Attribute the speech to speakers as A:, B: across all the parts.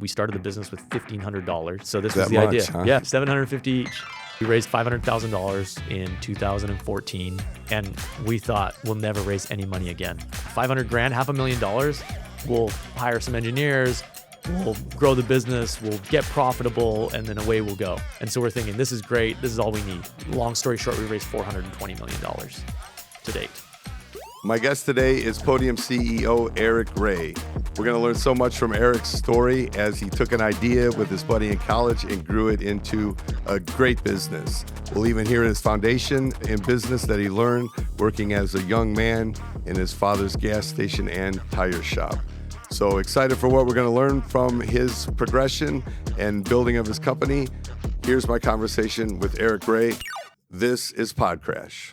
A: We started the business with $1,500. So this
B: That
A: was the
B: much,
A: idea.
B: huh?
A: Yeah, $750 each. We raised $500,000 in 2014, and we thought we'll never raise any money again. 500 grand, $500,000. We'll hire some engineers, we'll grow the business, we'll get profitable, and then away we'll go. And so we're thinking, this is great, this is all we need. Long story short, we raised $420 million to date.
B: My guest today is Podium CEO Eric Rea. We're going to learn so much from Eric's story as he took an idea with his buddy in college and grew it into a great business. We'll even hear his foundation in business that he learned working as a young man in his father's gas station and tire shop. So excited for what we're going to learn from his progression and building of his company. Here's my conversation with Eric Rea. This is PodCrash.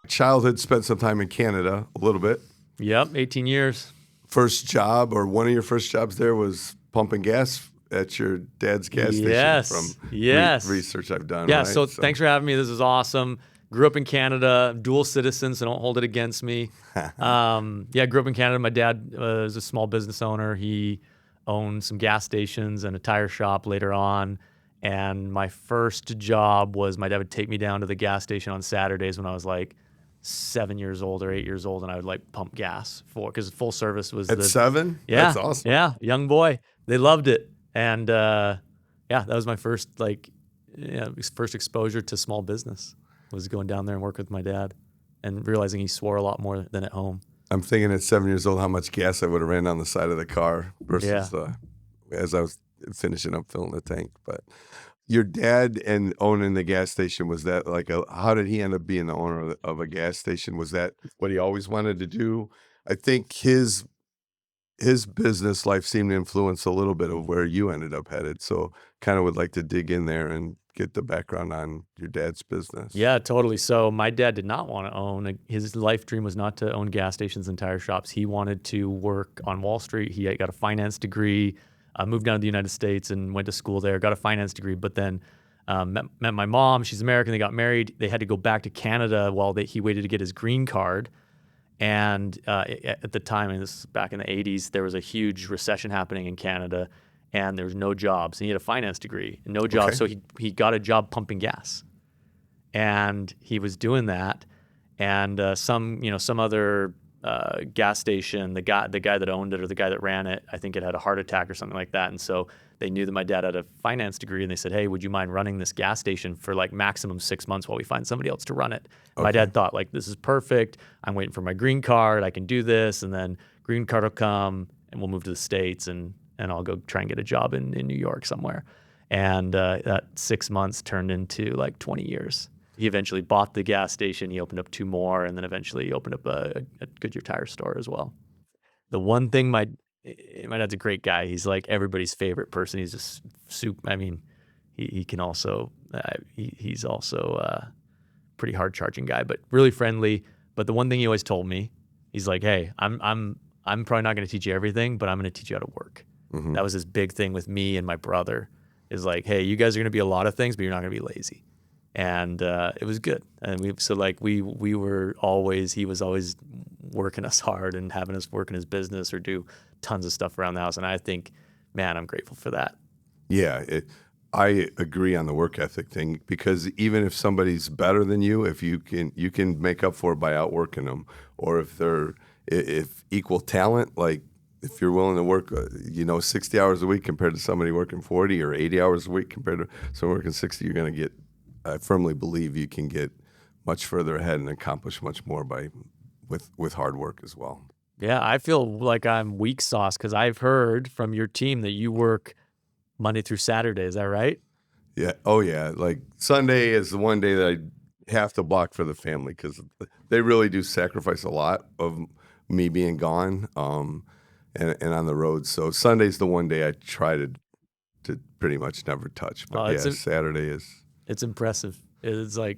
B: Childhood, spent some time in Canada, a little bit.
A: Yep, 18 years.
B: First job, or one of your first jobs there, was pumping gas at your dad's gas station from research I've done.
A: Yeah,
B: right?
A: so thanks for having me. This is awesome. Grew up in Canada, dual citizen, so don't hold it against me. Grew up in Canada. My dad was a small business owner. He owned some gas stations and a tire shop later on. And my first job was my dad would take me down to the gas station on Saturdays when I was like 7 years old or 8 years old, and I would like pump gas because full service was
B: at 7.
A: Yeah,
B: that's awesome.
A: Yeah, young boy, they loved it, and that was my first first exposure to small business. Was going down there and work with my dad, and realizing he swore a lot more than at home.
B: I'm thinking at 7 years old how much gas I would have ran down the side of the car versus as I was finishing up filling the tank. But your dad and owning the gas station, was that like how did he end up being the owner of a gas station? Was that what he always wanted to do? I think his business life seemed to influence a little bit of where you ended up headed. So kind of would like to dig in there and get the background on your dad's business.
A: Yeah, totally. So my dad did not want to own. His life dream was not to own gas stations and tire shops. He wanted to work on Wall Street. He got a finance degree. Moved down to the United States and went to school there, got a finance degree, but then met my mom. She's American. They got married. They had to go back to Canada while he waited to get his green card. And at the time, and this is back in the 80s, there was a huge recession happening in Canada, and there was no jobs. And he had a finance degree, no jobs.
B: Okay.
A: So he got a job pumping gas. And he was doing that. And some other gas station, the guy that owned it or the guy that ran it, I think it had a heart attack or something like that. And so they knew that my dad had a finance degree, and they said, hey, would you mind running this gas station for like maximum 6 months while we find somebody else to run it? Okay. My dad thought, like, this is perfect. I'm waiting for my green card. I can do this. And then green card will come and we'll move to the States and I'll go try and get a job in New York somewhere. And that 6 months turned into like 20 years. He eventually bought the gas station. He opened up 2 more, and then eventually he opened up a Goodyear tire store as well. The one thing, my dad's a great guy. He's like everybody's favorite person. He's just I mean, he can also he's also a pretty hard charging guy, but really friendly. But the one thing he always told me, he's like, hey, I'm probably not going to teach you everything, but I'm going to teach you how to work. Mm-hmm. That was his big thing with me and my brother. Is like, hey, you guys are going to be a lot of things, but you're not going to be lazy. And it was good. And he was always working us hard and having us work in his business or do tons of stuff around the house. And I think, man, I'm grateful for that. Yeah,
B: I agree on the work ethic thing, because even if somebody's better than you, if you can make up for it by outworking them, or if equal talent, like if you're willing to work 60 hours a week compared to somebody working 40, or 80 hours a week compared to someone working 60, you're going to get. I firmly believe you can get much further ahead and accomplish much more with hard work as well.
A: Yeah, I feel like I'm weak sauce because I've heard from your team that you work Monday through Saturday. Is that right?
B: Yeah. Oh, yeah. Like Sunday is the one day that I have to block for the family, because they really do sacrifice a lot of me being gone and on the road. So Sunday's the one day I try to pretty much never touch. But Saturday is...
A: It's impressive. It's like,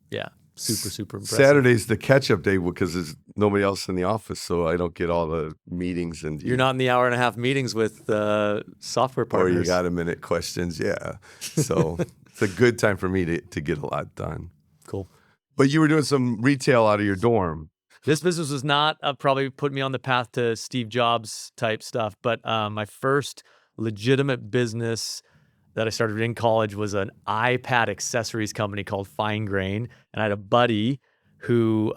A: yeah, super impressive.
B: Saturday's the catch-up day because there's nobody else in the office, so I don't get all the meetings. And
A: you're not in the hour-and-a-half meetings with software partners.
B: Or you got a minute questions, yeah. So it's a good time for me to get a lot done.
A: Cool.
B: But you were doing some retail out of your dorm.
A: This business was not probably put me on the path to Steve Jobs type stuff, but my first legitimate business that I started in college was an iPad accessories company called Fine Grain, and I had a buddy who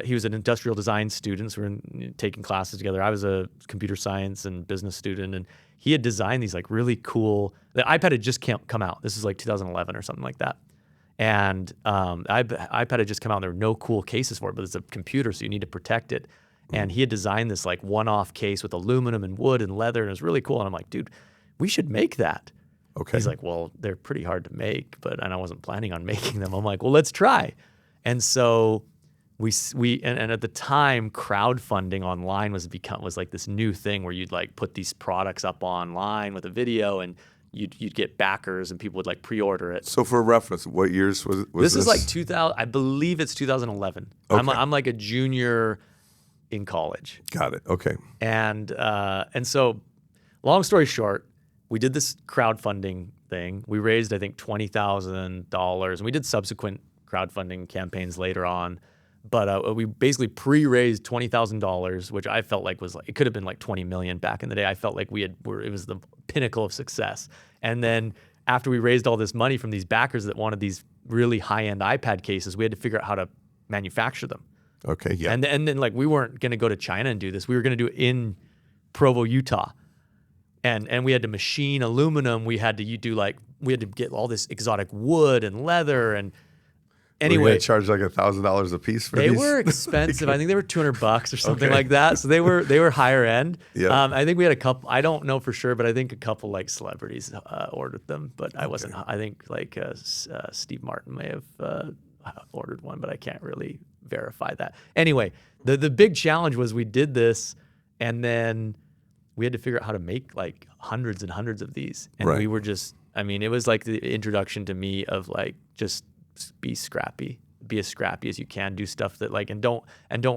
A: he was an industrial design student, so we were taking classes together. I was a computer science and business student, and he had designed these like really cool. The iPad had just come out. This is like 2011 or something like that. And iPad had just come out, and there were no cool cases for it, but it's a computer, so you need to protect it. And he had designed this like one-off case with aluminum and wood and leather, and it was really cool. And I'm like, dude, we should make that.
B: Okay.
A: He's like, well, they're pretty hard to make, and I wasn't planning on making them. I'm like, well, let's try. And so and at the time, crowdfunding online was like this new thing where you'd like put these products up online with a video, and you'd get backers, and people would like pre-order it.
B: So for reference, what years was this?
A: This is like 2000. I believe it's 2011.
B: Okay.
A: I'm like a junior in college.
B: Got it. Okay.
A: And so, long story short, we did this crowdfunding thing. We raised, I think, $20,000, and we did subsequent crowdfunding campaigns later on. But we basically pre-raised $20,000, which I felt like it could have been like 20 million back in the day. I felt like it was the pinnacle of success. And then after we raised all this money from these backers that wanted these really high-end iPad cases, we had to figure out how to manufacture them.
B: Okay, yeah.
A: And then like we weren't going to go to China and do this. We were going to do it in Provo, Utah. And we had to machine aluminum. We had to get all this exotic wood and leather, and anyway,
B: they charge like $1,000 a piece for these.
A: They were expensive. I think they were $200 or something like that. So they were higher end.
B: Yeah.
A: I think we had a couple. I don't know for sure, but I think a couple like celebrities ordered them. But I wasn't. I think like Steve Martin may have ordered one, but I can't really verify that. Anyway, the big challenge was we did this, and then we had to figure out how to make like hundreds and hundreds of these, and we were just. I mean, it was like the introduction to me of like just. Be scrappy, be as scrappy as you can, do stuff that like, and don't,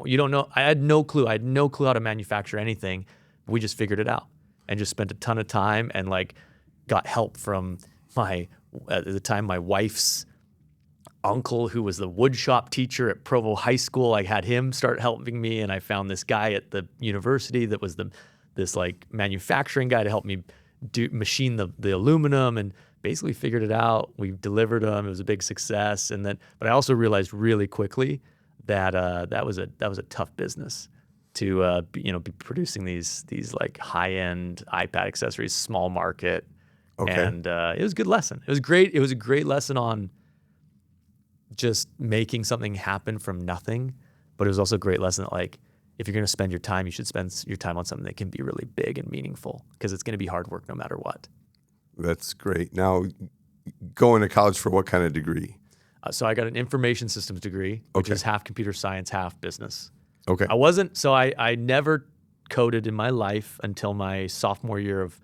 A: you don't know. I had no clue how to manufacture anything. We just figured it out and just spent a ton of time and like got help from at the time, my wife's uncle, who was the wood shop teacher at Provo High School. I had him start helping me, and I found this guy at the university that was this like manufacturing guy to help me machine the aluminum, and basically figured it out. We delivered them. It was a big success. But I also realized really quickly that that was a tough business to be producing these like high end iPad accessories, small market. Okay. And it was a good lesson. It was great. It was a great lesson on just making something happen from nothing. But it was also a great lesson that like if you're going to spend your time, you should spend your time on something that can be really big and meaningful, because it's going to be hard work no matter what. That's great. Now, going to college for what kind of degree? So I got an information systems degree, which is half computer science, half business. Okay. I never coded in my life until my sophomore year of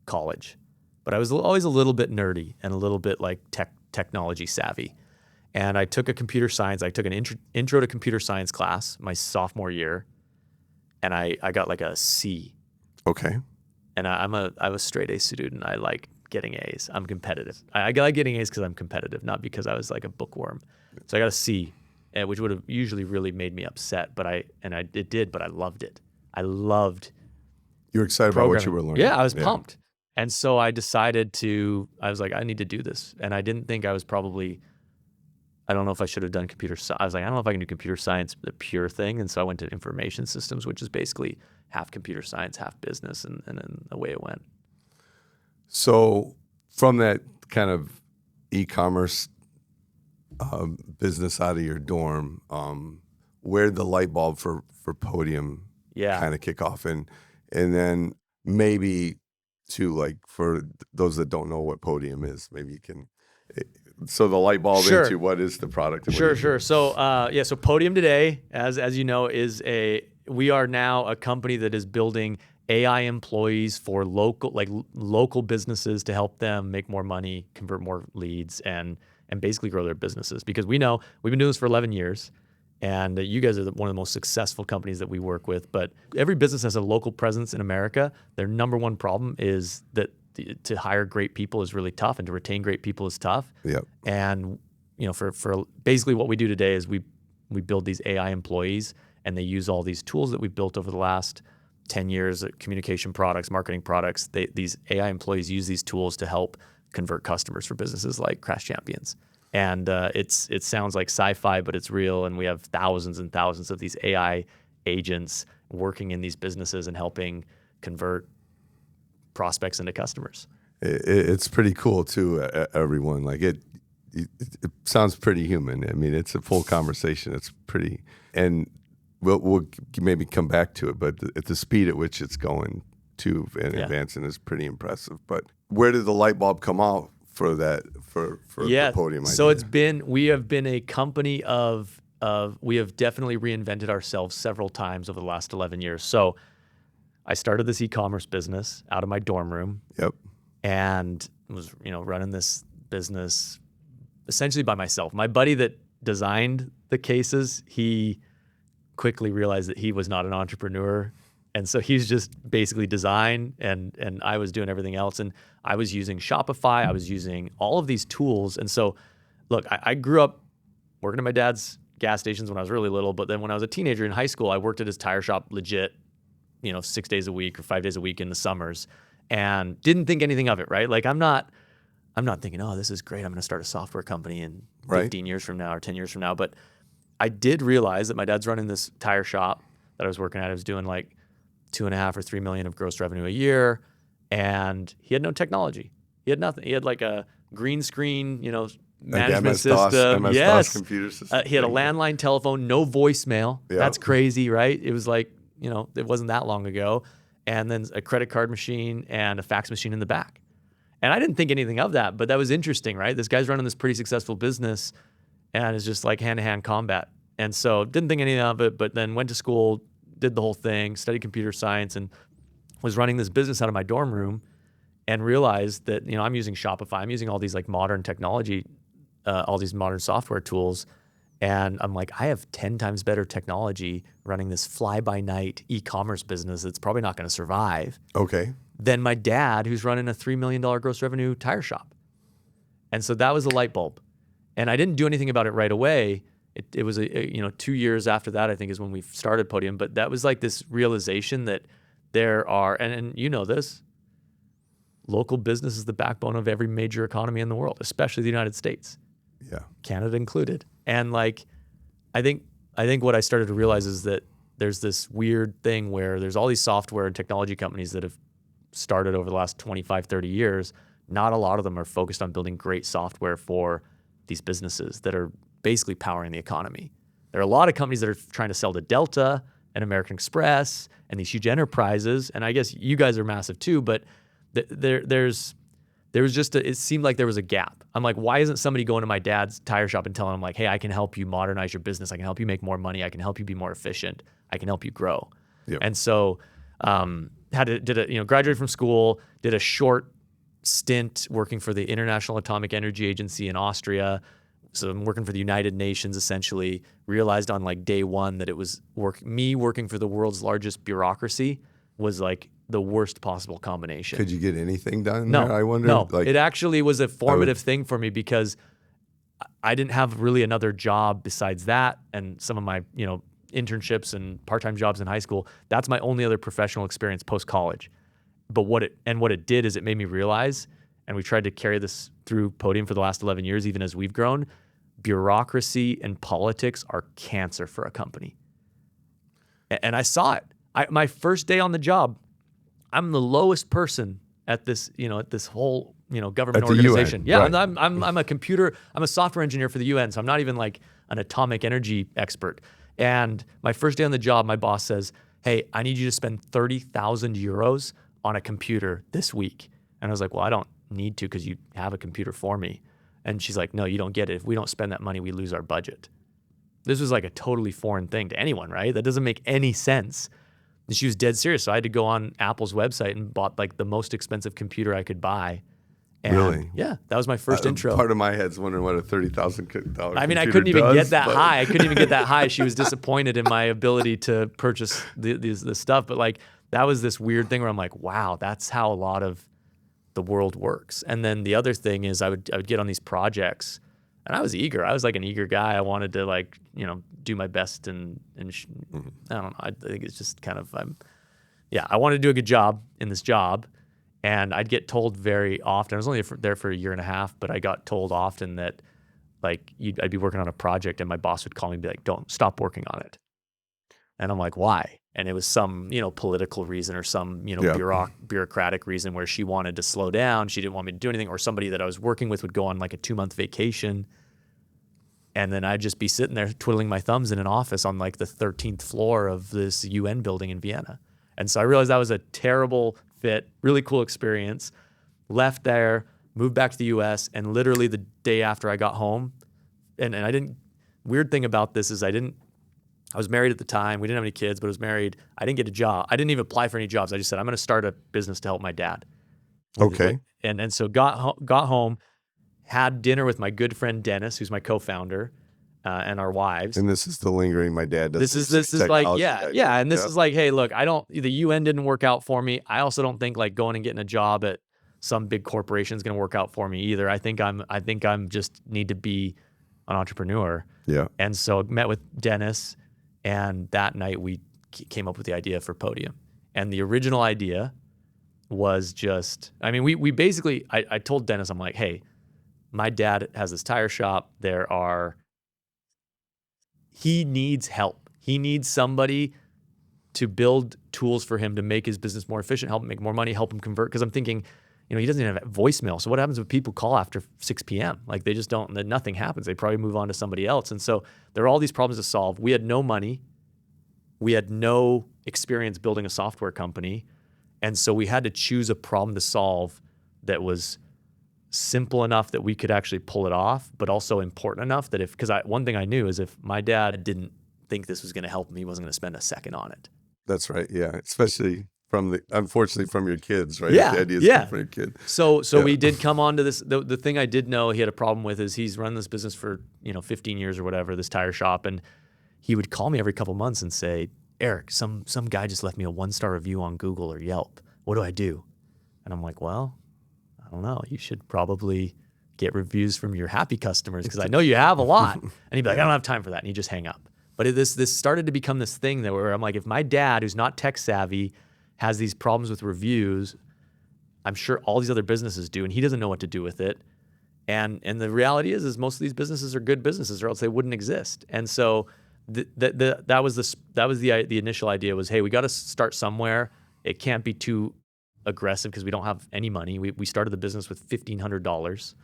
A: college, but I was always a little bit nerdy and a little bit like technology savvy. And I took I took an intro to computer science class my sophomore year, and I got like a C. Okay. And I'm a straight A student. I like getting A's. I'm competitive. I like getting A's because I'm competitive, not because I was like a bookworm. So I got a C, which would have usually really made me upset, but it did, but I loved it. I loved. You were excited about what you were learning. Yeah, I was pumped. And so I decided I was like, I need to do this. And I didn't think I don't know if I should have done computer science. I was like, I don't know if I can do computer science, the pure thing. And so I went to information systems, which is basically half computer science, half business, and then away it went. So from that kind of e-commerce business out of your dorm, where'd the light bulb for Podium kind of kick off? And then maybe to like, for those that don't know what Podium is, maybe you can... So the light bulb into what is the product? Sure. So so Podium today, as you know, we are now a company that is building AI employees for local businesses to help them make more money, convert more leads, and basically grow their businesses. Because we know we've been doing this for 11 years, and you guys are one of the most successful companies that we work with. But every business has a local presence in America. Their number one problem is that to hire great people is really tough, and to retain great people is tough. Yep. And for basically what we do today is we build these AI employees, and they use all these tools that we've built over the last 10 years, communication products, marketing products. These AI employees use these tools to help convert customers for businesses like Crash Champions. And it sounds like sci-fi, but it's real. And we have thousands and thousands of these AI agents working in these businesses and helping convert prospects into customers.
B: It's pretty cool too, everyone. Like it sounds pretty human. I mean, it's a full conversation. It's pretty, and we'll maybe come back to it, but at the speed at which it's going to and advancing is pretty impressive. But where did the light bulb come out for that, for the Podium idea?
A: So we have been a company we have definitely reinvented ourselves several times over the last 11 years. So I started this e-commerce business out of my dorm room.
B: Yep.
A: And was, running this business essentially by myself. My buddy that designed the cases, he quickly realized that he was not an entrepreneur. And so he's just basically design, and I was doing everything else. And I was using Shopify. I was using all of these tools. And so, look, I grew up working at my dad's gas stations when I was really little. But then when I was a teenager in high school, I worked at his tire shop legit, 6 days a week or 5 days a week in the summers, and didn't think anything of it, right? Like I'm not thinking, oh, this is great. I'm going to start a software company in 15 years from now or 10 years from now. But I did realize that my dad's running this tire shop that I was working at. I was doing like 2.5 or 3 million of gross revenue a year, and he had no technology. He had nothing. He had like a green screen, management system.
B: MS-DOS computer system.
A: He had a landline telephone, no voicemail. Yep. That's crazy, right? It was like, it wasn't that long ago. And then a credit card machine and a fax machine in the back. And I didn't think anything of that, but that was interesting, right? This guy's running this pretty successful business and it's just like hand-to-hand combat. And so didn't think anything of it, but then went to school, did the whole thing, studied computer science, and was running this business out of my dorm room, and realized that, I'm using Shopify, I'm using all these like modern technology, all these modern software tools. And I'm like, I have 10 times better technology running this fly-by-night e-commerce business that's probably not going to survive.
B: Okay.
A: Than my dad, who's running a $3 million gross revenue tire shop. And so that was a light bulb. And I didn't do anything about it right away. It was 2 years after that, I think, is when we started Podium. But that was like this realization that there are, and this, local business is the backbone of every major economy in the world, especially the United States.
B: Yeah.
A: Canada included. And like, I think what I started to realize is that there's this weird thing where there's all these software and technology companies that have started over the last 25, 30 years. Not a lot of them are focused on building great software for these businesses that are basically powering the economy. There are a lot of companies that are trying to sell to Delta and American Express and these huge enterprises. And I guess you guys are massive too, but there was just it seemed like there was a gap. I'm like, why isn't somebody going to my dad's tire shop and telling him like, hey, I can help you modernize your business. I can help you make more money. I can help you be more efficient. I can help you grow. Yep. And so graduated from school, did a short stint working for the International Atomic Energy Agency in Austria. So I'm working for the United Nations, essentially. Realized on like day one that it was working for the world's largest bureaucracy was like the worst possible combination.
B: Could you get anything done
A: there?
B: I wonder.
A: No, it actually was a formative thing for me because I didn't have really another job besides that and some of my, internships and part-time jobs in high school. That's my only other professional experience post-college. But what it did is it made me realize, and we tried to carry this through Podium for the last 11 years, even as we've grown, bureaucracy and politics are cancer for a company. And I saw it. My first day on the job, I'm the lowest person at this, at this whole, government organization.
B: UN,
A: yeah,
B: right.
A: I'm a software engineer for the UN, so I'm not even like an atomic energy expert. And my first day on the job, my boss says, hey, I need you to spend 30,000 euros on a computer this week. And I was like, well, I don't need to because you have a computer for me. And she's like, no, you don't get it. If we don't spend that money, we lose our budget. This was like a totally foreign thing to anyone, right? That doesn't make any sense. And she was dead serious. So I had to go on Apple's website and bought like the most expensive computer I could buy. And
B: really?
A: Yeah, that was my first intro.
B: Part of my head's wondering what a $30,000
A: I mean, I couldn't even get that high. I couldn't even get that high. She was disappointed in my ability to purchase this stuff. But like, that was this weird thing where I'm like, wow, that's how a lot of the world works. And then the other thing is I would get on these projects And I was eager. I was like an eager guy. I wanted to like, do my best and I don't know. I think it's just kind of, I wanted to do a good job in this job. And I'd get told very often, I was only there for a year and a half, but I got told often that like I'd be working on a project and my boss would call me and be like, don't stop working on it. And I'm like, why? And it was some, political reason or some, bureaucratic reason where she wanted to slow down. She didn't want me to do anything, or somebody that I was working with would go on like a 2-month vacation. And then I'd just be sitting there twiddling my thumbs in an office on like the 13th floor of this UN building in Vienna. And so I realized that was a terrible fit, really cool experience. Left there, moved back to the US, and literally the day after I got home, and I didn't, weird thing about this is I was married at the time. We didn't have any kids, but I was married. I didn't get a job. I didn't even apply for any jobs. I just said, I'm going to start a business to help my dad.
B: Okay.
A: And so got home, had dinner with my good friend Dennis, who's my co-founder, and our wives.
B: And this is the lingering. My dad does.
A: This is like, and this is like, hey, look, the UN didn't work out for me. I also don't think like going and getting a job at some big corporation is going to work out for me either. I think I'm just need to be an entrepreneur.
B: Yeah.
A: And so met with Dennis, and that night we came up with the idea for Podium. And the original idea was just, we basically, I told Dennis, I'm like, hey, my dad has this tire shop. He needs help. He needs somebody to build tools for him to make his business more efficient, help him make more money, help him convert. Because I'm thinking, he doesn't even have voicemail. So what happens when people call after 6 p.m.? Like they just don't, nothing happens. They probably move on to somebody else. And so there are all these problems to solve. We had no money. We had no experience building a software company. And so we had to choose a problem to solve that was simple enough that we could actually pull it off, but also important enough that one thing I knew is if my dad didn't think this was going to help him, he wasn't going to spend a second on it.
B: That's right. Yeah. Especially unfortunately from your kids, right?
A: Yeah.
B: The idea is from your kid.
A: So we did come on to this. The thing I did know he had a problem with is he's run this business for, 15 years or whatever, this tire shop. And he would call me every couple months and say, Eric, some guy just left me a 1-star review on Google or Yelp. What do I do? And I'm like, well, I don't know. You should probably get reviews from your happy customers because I know you have a lot. And he'd be like, I don't have time for that. And he'd just hang up. But this started to become this thing where I'm like, if my dad, who's not tech savvy, has these problems with reviews, I'm sure all these other businesses do, and he doesn't know what to do with it. And the reality is most of these businesses are good businesses, or else they wouldn't exist. And so that was the initial idea was, hey, we got to start somewhere. It can't be too aggressive because we don't have any money. We started the business with $1,500,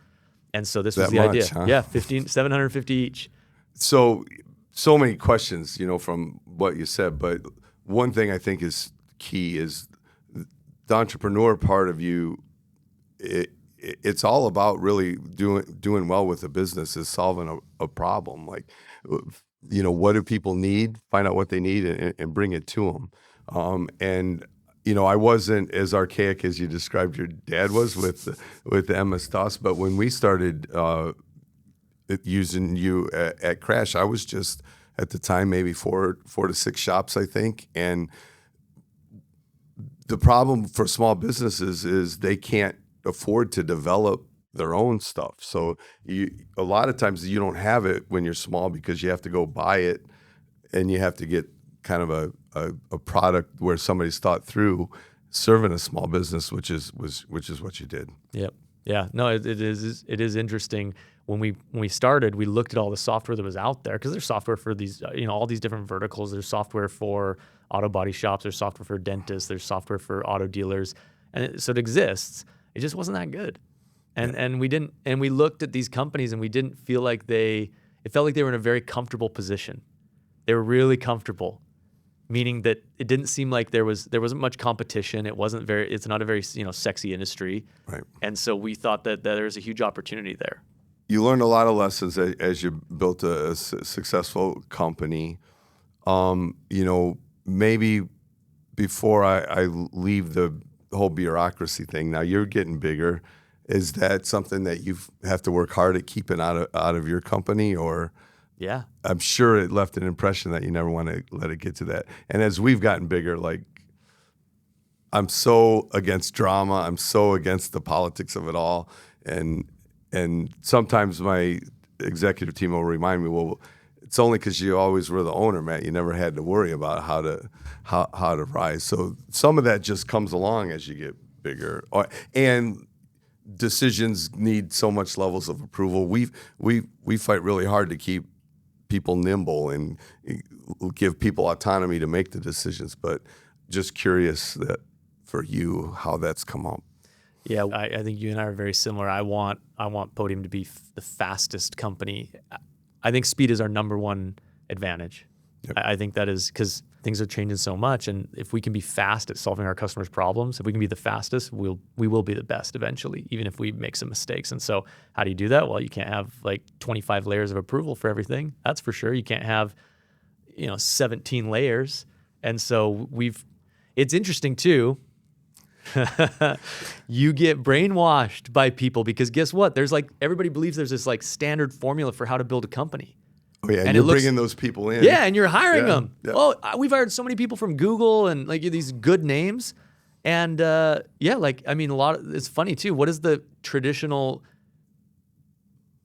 A: and so this was the idea.
B: Huh?
A: Yeah, $750 each.
B: So many questions, from what you said, but one thing I think is key is the entrepreneur part of you. It's all about really doing well with the business, is solving a problem. Like, what do people need? Find out what they need and bring it to them. And I wasn't as archaic as you described your dad was with MS-DOS, but when we started using you at Crash, I was just at the time maybe 4 to 6 shops, I think, and the problem for small businesses is they can't afford to develop their own stuff. So a lot of times you don't have it when you're small because you have to go buy it, and you have to get kind of a product where somebody's thought through serving a small business, which is what you did.
A: Yep. Yeah. No, it is interesting. When we started, we looked at all the software that was out there, because there's software for these, all these different verticals. There's software for auto body shops. There's software for dentists. There's software for auto dealers, so it exists. It just wasn't that good, and we looked at these companies and we didn't feel like it felt like they were in a very comfortable position. They were really comfortable, meaning that it didn't seem like there wasn't much competition. It's not a very sexy industry,
B: right? And
A: so we thought that there's a huge opportunity there.
B: You learned a lot of lessons as you built a successful company. Maybe before I leave the whole bureaucracy thing, now you're getting bigger. Is that something that you have to work hard at keeping out of your company, or?
A: Yeah,
B: I'm sure it left an impression that you never want to let it get to that. And as we've gotten bigger, like, I'm so against drama. I'm so against the politics of it all. And sometimes my executive team will remind me, well, it's only because you always were the owner, Matt. You never had to worry about how to rise. So some of that just comes along as you get bigger, and decisions need so much levels of approval. We fight really hard to keep people nimble and give people autonomy to make the decisions. But just curious that for you, how that's come up.
A: Yeah, I think you and I are very similar. I want Podium to be the fastest company. I think speed is our number one advantage. Yep. I think that is because things are changing so much, and if we can be fast at solving our customers' problems, if we can be the fastest, we will be the best eventually, even if we make some mistakes. And so, how do you do that? Well, you can't have like 25 layers of approval for everything. That's for sure. You can't have 17 layers. And so it's interesting too. You get brainwashed by people because guess what? There's everybody believes there's this standard formula for how to build a company.
B: Oh yeah, and you're bringing those people in.
A: Yeah, and you're hiring them.
B: Yeah.
A: Oh, we've hired so many people from Google and these good names. And a lot of it's funny too. What does the traditional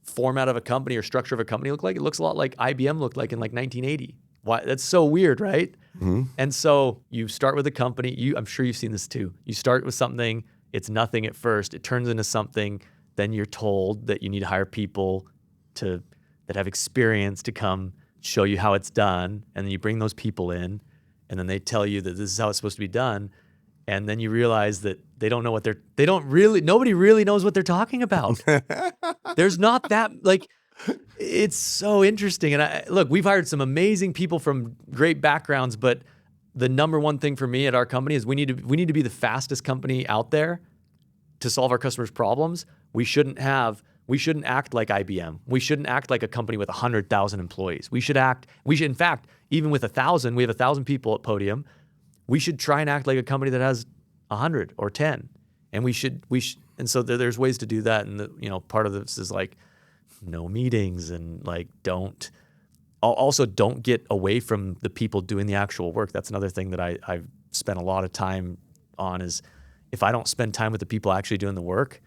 A: format of a company or structure of a company look like? It looks a lot like IBM looked like in 1980. Why? That's so weird, right? Mm-hmm. And so you start with a company. I'm sure you've seen this too. You start with something. It's nothing at first. It turns into something. Then you're told that you need to hire people that have experience to come show you how it's done. And then you bring those people in, and then they tell you that this is how it's supposed to be done. And then you realize that nobody really knows what they're talking about. There's not that it's so interesting. And look, we've hired some amazing people from great backgrounds, but the number one thing for me at our company is we need to be the fastest company out there to solve our customers' problems. We shouldn't act like IBM. We shouldn't act like a company with 100,000 employees. In fact, even with 1,000, we have 1,000 people at Podium. We should try and act like a company that has 100 or 10. And and so there's ways to do that. And part of this is no meetings and don't get away from the people doing the actual work. That's another thing that I've spent a lot of time on is if I don't spend time with the people actually doing the work,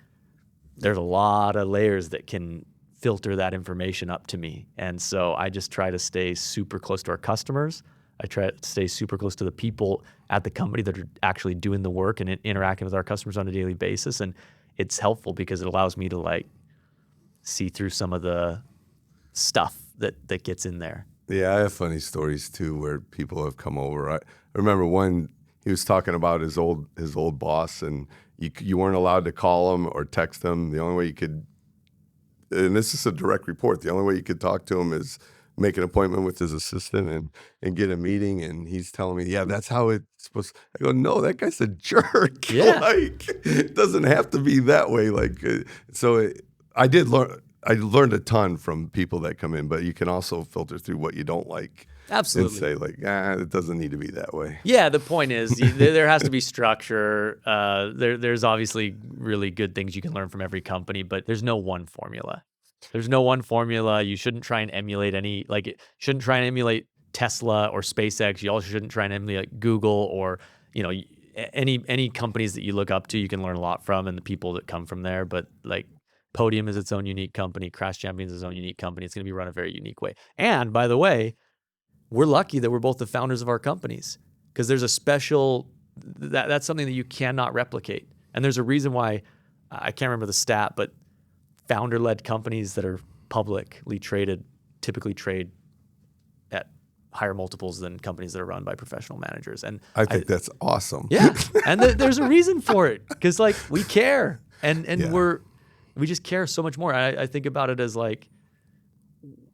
A: there's a lot of layers that can filter that information up to me. And so I just try to stay super close to our customers. I try to stay super close to the people at the company that are actually doing the work and interacting with our customers on a daily basis. And it's helpful because it allows me to see through some of the stuff that gets in there.
B: Yeah, I have funny stories too where people have come over. I remember one, he was talking about his old boss, and you weren't allowed to call him or text him. The only way you could, and this is a direct report, the only way you could talk to him is make an appointment with his assistant and get a meeting. And he's telling me, yeah, that's how it's supposed to. I go, no, that guy's a jerk.
A: Yeah.
B: It doesn't have to be that way. I learned a ton from people that come in, but you can also filter through what you don't like.
A: Absolutely.
B: And say it doesn't need to be that way.
A: Yeah, the point is there has to be structure. There's obviously really good things you can learn from every company, but there's no one formula. There's no one formula. You shouldn't try and emulate shouldn't try and emulate Tesla or SpaceX. You also shouldn't try and emulate Google or, any companies that you look up to, you can learn a lot from and the people that come from there. But Podium is its own unique company. Crash Champions is its own unique company. It's going to be run a very unique way. And by the way, we're lucky that we're both the founders of our companies because there's a special, that's something that you cannot replicate. And there's a reason why, I can't remember the stat, but founder-led companies that are publicly traded typically trade at higher multiples than companies that are run by professional managers. And
B: I think that's awesome.
A: Yeah. And there's a reason for it because we care and
B: Yeah.
A: we just care so much more. I think about it as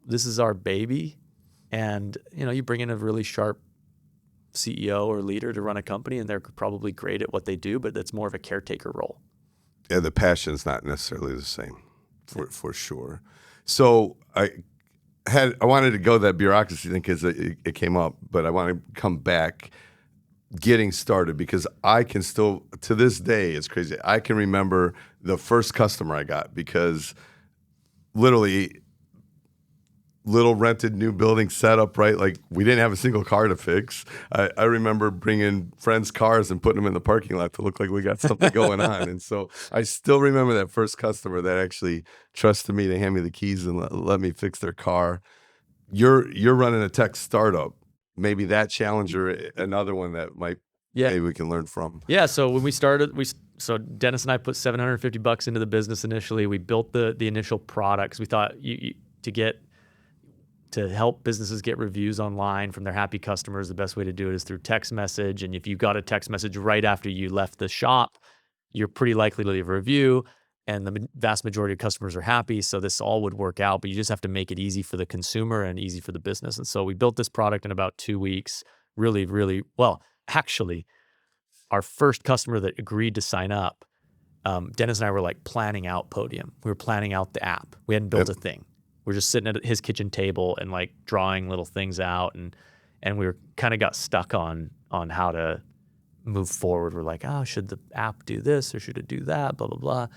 A: this is our baby. And, you bring in a really sharp CEO or leader to run a company and they're probably great at what they do, but it's more of a caretaker role.
B: Yeah, the passion's not necessarily the same for sure. So I wanted to go that bureaucracy thing because it came up, but I want to come back getting started because I can still, to this day, it's crazy. I can remember the first customer I got because literally little rented new building setup, right? Like we didn't have a single car to fix. I remember bringing friends' cars and putting them in the parking lot to look like we got something going on. And so I still remember that first customer that actually trusted me to hand me the keys and let me fix their car. You're running a tech startup. Maybe that challenge or another one that might maybe we can learn from.
A: Yeah. So when we started, so Dennis and I put $750 into the business initially. We built the initial products. We thought to help businesses get reviews online from their happy customers, the best way to do it is through text message. And if you got a text message right after you left the shop, you're pretty likely to leave a review. And the vast majority of customers are happy. So this all would work out, but you just have to make it easy for the consumer and easy for the business. And so we built this product in about 2 weeks, really, really well. Actually, our first customer that agreed to sign up, Dennis and I were like planning out Podium. We were planning out the app. We hadn't built a thing. We're just sitting at his kitchen table and like drawing little things out, and we were kind of got stuck on how to move forward. We're like, oh, should the app do this or should it do that? Blah blah blah.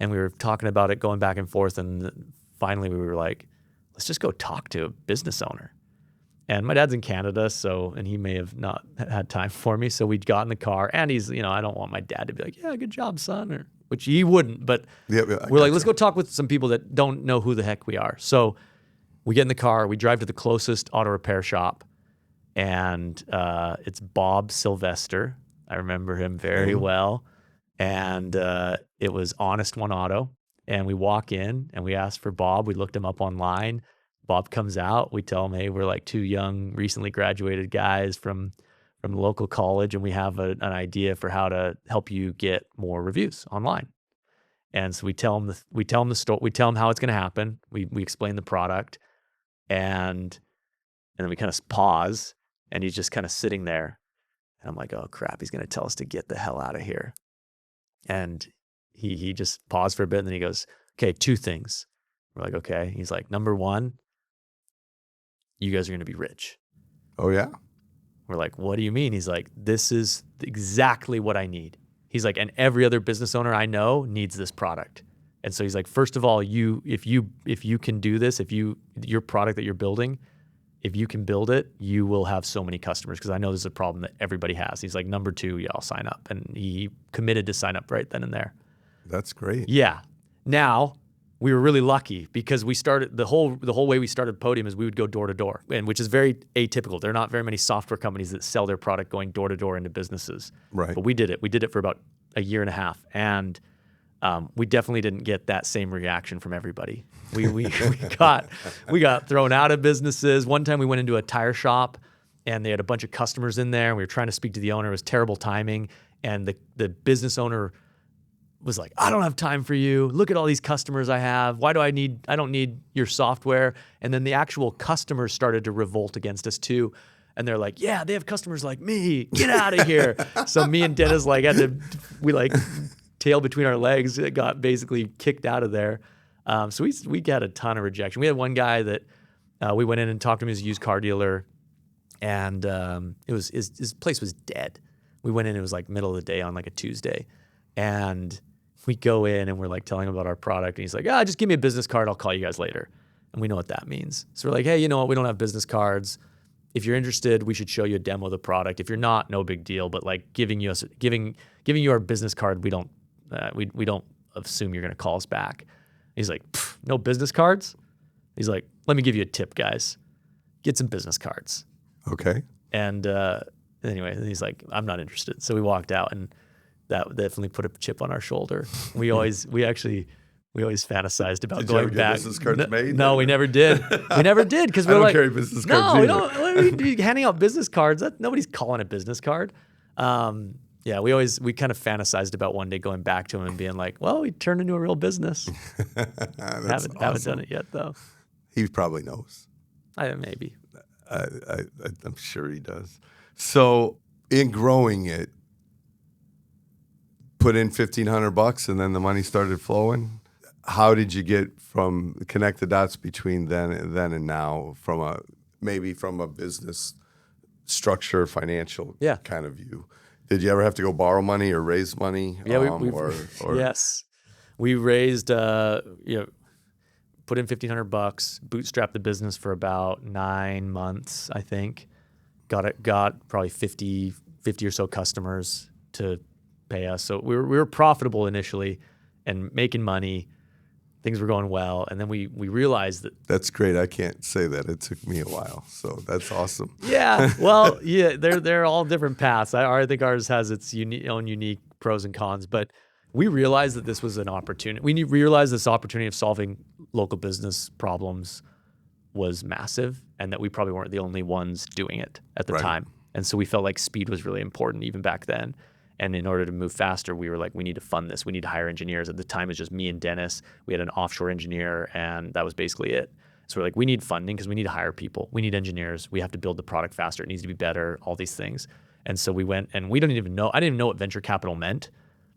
A: And we were talking about it, going back and forth, and finally we were like, let's just go talk to a business owner. And my dad's in Canada, and he may have not had time for me. So we got in the car, and he's, I don't want my dad to be like, yeah, good job, son, which he wouldn't. But we're like, let's go talk with some people that don't know who the heck we are. So we get in the car, we drive to the closest auto repair shop, and it's Bob Sylvester. I remember him very well. And it was Honest One Auto. And we walk in and we ask for Bob. We looked him up online. Bob comes out. We tell him, hey, we're like two young, recently graduated guys from the local college, and we have an idea for how to help you get more reviews online. And so we tell him the story. We tell him how it's going to happen. We explain the product, and then we kind of pause, and he's just kind of sitting there. And I'm like, oh crap, he's going to tell us to get the hell out of here. And he just paused for a bit, and then he goes, okay, 2 things. We're like, okay. He's like, number 1, you guys are going to be rich.
B: Oh, yeah?
A: We're like, what do you mean? He's like, this is exactly what I need. He's like, and every other business owner I know needs this product. And so he's like, first of all, if you can do this, your product that you're building, if you can build it, you will have so many customers, because I know this is a problem that everybody has. He's like, number 2, yeah, I'll sign up. And he committed to sign up right then and there.
B: That's great.
A: Yeah. Now, we were really lucky because we started the whole way we started Podium is we would go door to door, and which is very atypical. There are not very many software companies that sell their product going door to door into businesses. Right. But we did it. We did it for about a year and a half, and we definitely didn't get that same reaction from everybody. We got thrown out of businesses. One time we went into a tire shop, and they had a bunch of customers in there, and we were trying to speak to the owner. It was terrible timing, and the business owner was like, I don't have time for you. Look at all these customers I have. I don't need your software. And then the actual customers started to revolt against us too. And they're like, yeah, they have customers like me. Get out of here. So me and Dennis tail between our legs, it got basically kicked out of there. So we got a ton of rejection. We had one guy that we went in and talked to him. He was a used car dealer, and it was his place was dead. We went in, it was like middle of the day on like a Tuesday. And we go in and we're like telling him about our product, and he's like, just give me a business card. I'll call you guys later. And we know what that means. So we're like, hey, you know what? We don't have business cards. If you're interested, we should show you a demo of the product. If you're not, no big deal. But like giving you our business card, we don't assume you're going to call us back. He's like, no business cards? He's like, let me give you a tip, guys. Get some business cards.
B: Okay.
A: And anyway, he's like, I'm not interested. So we walked out, and that definitely put a chip on our shoulder. We always fantasized about going back. Did you ever get business cards made? No, we never did. We never did, because we're like, carry business cards either. We don't. What are we handing out business cards? Nobody's calling a business card. Yeah, we kind of fantasized about one day going back to him and being like, well, we turned into a real business. Haven't done it yet though.
B: He probably knows.
A: Maybe.
B: I'm sure he does. So in growing it, put in $1,500 and then the money started flowing. How did you connect the dots between then and now from a business structure, financial kind of view? Did you ever have to go borrow money or raise money?
A: Yeah, yes. We raised put in $1,500, bootstrapped the business for about 9 months, I think. Got probably 50 or so customers to pay us. So we were profitable initially and making money. Things were going well, and then we realized that.
B: That's great. I can't say that. It took me a while, so that's awesome.
A: Yeah, well, yeah, they're all different paths. I think ours has its own unique pros and cons, but we realized that this was an opportunity. We realized this opportunity of solving local business problems was massive, and that we probably weren't the only ones doing it at the time. And so we felt like speed was really important even back then. And in order to move faster, we were like, we need to fund this. We need to hire engineers. At the time, it was just me and Dennis. We had an offshore engineer, and that was basically it. So we're like, we need funding because we need to hire people. We need engineers. We have to build the product faster. It needs to be better, all these things. And so we went, and we don't even know, I didn't even know what venture capital meant,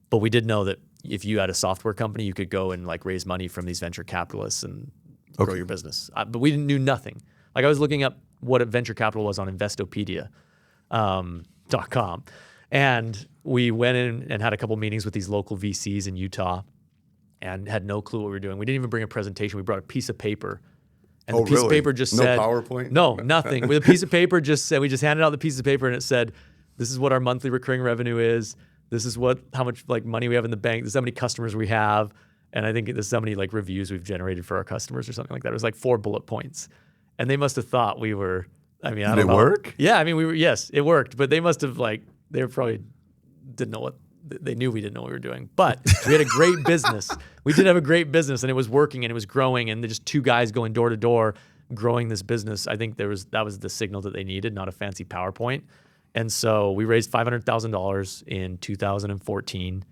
A: but we did know that if you had a software company, you could go and like raise money from these venture capitalists and grow your business. But we knew nothing. Like I was looking up what a venture capital was on Investopedia.com. And we went in and had a couple meetings with these local VCs in Utah and had no clue what we were doing. We didn't even bring a presentation. We brought a piece of paper. And the piece of paper just said—
B: No PowerPoint?
A: No, nothing. With a piece of paper just said— we just handed out the piece of paper and it said, this is what our monthly recurring revenue is. This is how much like money we have in the bank. This is how many customers we have. And I think this is how many like reviews we've generated for our customers or something like that. It was like 4 bullet points. And they must have thought we were, I mean, I don't know.
B: Did it work?
A: Yeah, I mean, yes, it worked. But they must have they were probably didn't know what, they knew we didn't know what we were doing. But we had a great business. We did have a great business, and it was working and it was growing, and just 2 guys going door to door growing this business. I think that was the signal that they needed, not a fancy PowerPoint. And so we raised $500,000 in 2014,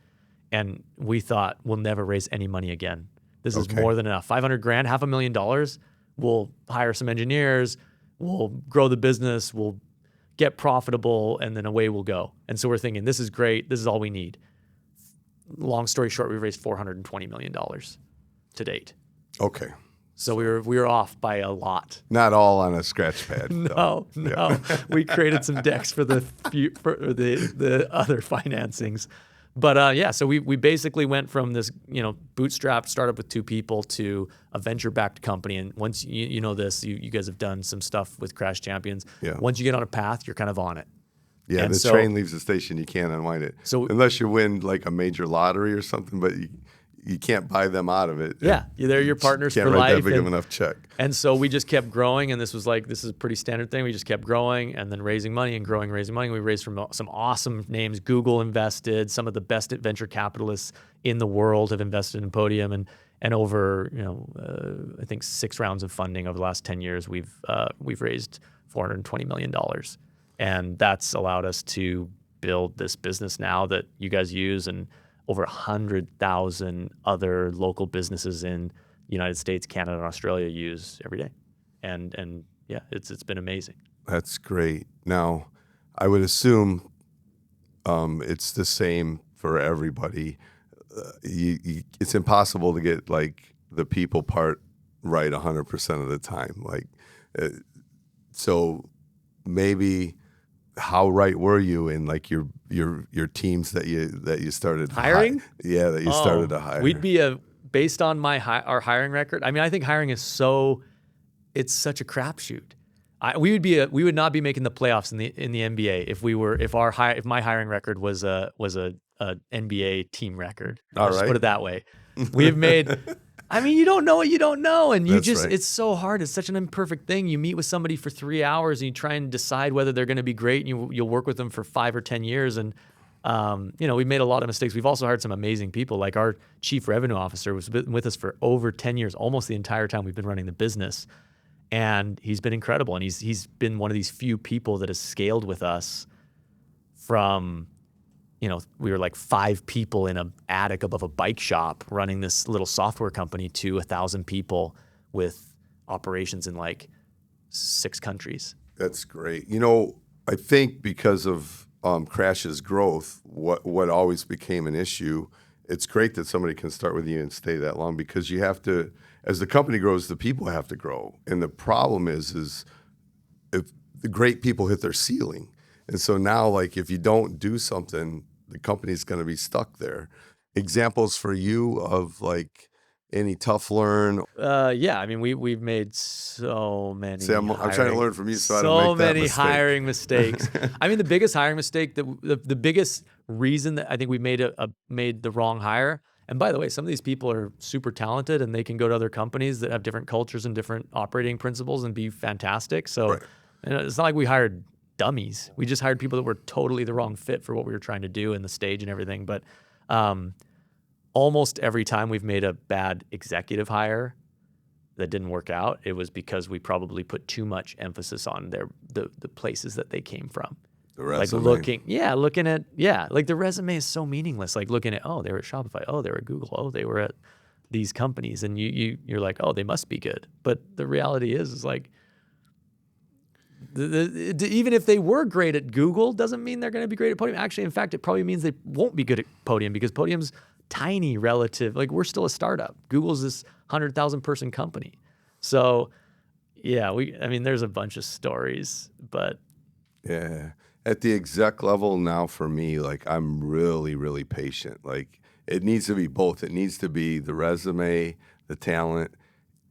A: and we thought we'll never raise any money again. This is more than enough. $500,000, $500,000. We'll hire some engineers. We'll grow the business. We'll get profitable, and then away we'll go. And so we're thinking, this is great. This is all we need. Long story short, we raised $420 million to date.
B: Okay.
A: So we were off by a lot.
B: Not all on a scratch pad.
A: No. We created some decks for the other financings. But so we basically went from this, bootstrap startup with 2 people to a venture-backed company. And once you know this, you guys have done some stuff with Crash Champions.
B: Yeah.
A: Once you get on a path, you're kind of on it.
B: Yeah,
A: and
B: the train leaves the station, you can't unwind it. So unless you win like a major lottery or something, but you can't buy them out of it.
A: Yeah, they're your partners for life.
B: Can't write that big of enough check.
A: And so we just kept growing, and this is a pretty standard thing. We just kept growing and then raising money and growing, raising money. We raised from some awesome names. Google invested. Some of the best venture capitalists in the world have invested in Podium, and over I think 6 rounds of funding over the last 10 years. We've raised $420 million, and that's allowed us to build this business now that you guys use, and over 100,000 other local businesses in the United States, Canada, and Australia use every day. And yeah, it's been amazing.
B: That's great. Now, I would assume it's the same for everybody. It's impossible to get like the people part right 100% of the time. So maybe how right were you in like your teams that you started
A: hiring?
B: That you started to hire.
A: We'd be based on our hiring record. I mean, I think hiring is it's such a crapshoot. We would not be making the playoffs in the NBA if my hiring record was a NBA team record. Let's put it that way. We've made. I mean, you don't know what you don't know, and it's so hard. It's such an imperfect thing. You meet with somebody for 3 hours and you try and decide whether they're going to be great, and you'll work with them for 5 or 10 years. And we've made a lot of mistakes. We've also hired some amazing people. Like our chief revenue officer was with us for over 10 years, almost the entire time we've been running the business. And he's been incredible. And he's been one of these few people that has scaled with us from, we were like 5 people in an attic above a bike shop running this little software company to 1,000 people with operations in like 6 countries.
B: That's great. I think because of Crash's growth, what always became an issue, it's great that somebody can start with you and stay that long, because you have to, as the company grows, the people have to grow. And the problem is if the great people hit their ceiling. And so now, like, if you don't do something, the company's going to be stuck there. Examples for you of like, Any tough learn?
A: Yeah, I mean, we've made so many.
B: See, I'm trying to learn from you, so I don't
A: so
B: make that
A: many
B: mistake.
A: hiring mistakes. I mean, the biggest hiring mistake that the biggest reason that I think we made made the wrong hire. And by the way, some of these people are super talented and they can go to other companies that have different cultures and different operating principles and be fantastic. So
B: Right.
A: it's not like we hired dummies. We just hired people that were totally the wrong fit for what we were trying to do in the stage and everything. But almost every time we've made a bad executive hire that didn't work out, it was because we probably put too much emphasis on the places that they came from.
B: The resume.
A: Like looking at like the resume is so meaningless. Like looking at, oh, they were at Shopify, oh, they were at Google, oh, they were at these companies, and you're like, oh, they must be good. But the reality is like even if they were great at Google, doesn't mean they're going to be great at Podium. Actually, in fact, it probably means they won't be good at Podium because Podium's tiny relative. Like we're still a startup. Google's this 100,000 person company. So yeah, I mean, there's a bunch of stories, but
B: yeah, at the exec level now for me, like I'm really, really patient. Like it needs to be both. It needs to be the resume, the talent,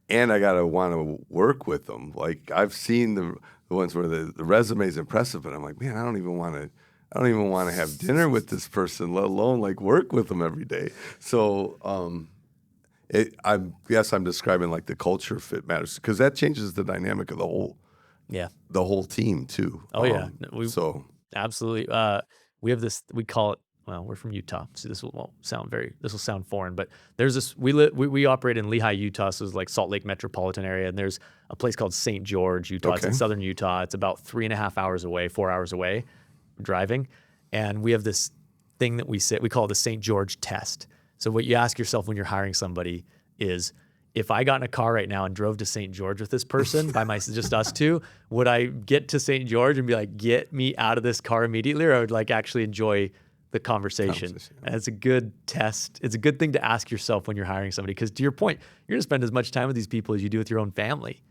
B: and I gotta want to work with them. Like I've seen the ones where the resume is impressive, but I'm like, man, I don't even want to have dinner with this person, let alone like work with them every day. So I'm describing like the culture fit matters because that changes the dynamic of the whole team too.
A: Oh yeah, absolutely. We have this. We call it. Well, we're from Utah, so this will sound foreign, but there's this. We operate in Lehi, Utah, so it's like Salt Lake metropolitan area, and there's a place called St. George, Utah. It's in southern Utah. It's about 3.5 hours away, 4 hours away, driving, and we have this thing that we call it the St. George test. So what you ask yourself when you're hiring somebody is, if I got in a car right now and drove to St. George with this person just us two, would I get to St. George and be like, get me out of this car immediately, or I would like actually enjoy the conversation? And it's a good test. It's a good thing to ask yourself when you're hiring somebody, because to your point, you're gonna spend as much time with these people as you do with your own family.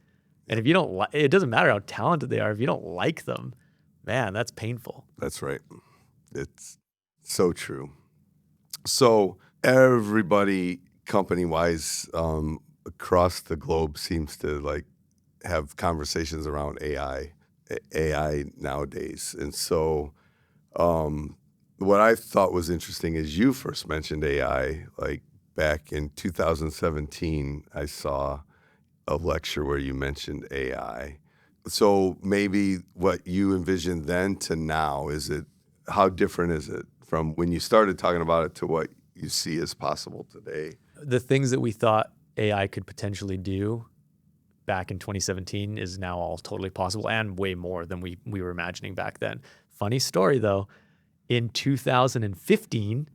A: And if you don't it doesn't matter how talented they are, if you don't like them, man, that's painful.
B: That's right. It's so true. So everybody company-wise across the globe seems to like have conversations around AI nowadays. And so what I thought was interesting is you first mentioned AI, like back in 2017, I saw a lecture where you mentioned AI. So maybe what you envisioned then to now, how different is it from when you started talking about it to what you see as possible today?
A: The things that we thought AI could potentially do back in 2017 is now all totally possible, and way more than we were imagining back then. Funny story though, in 2015,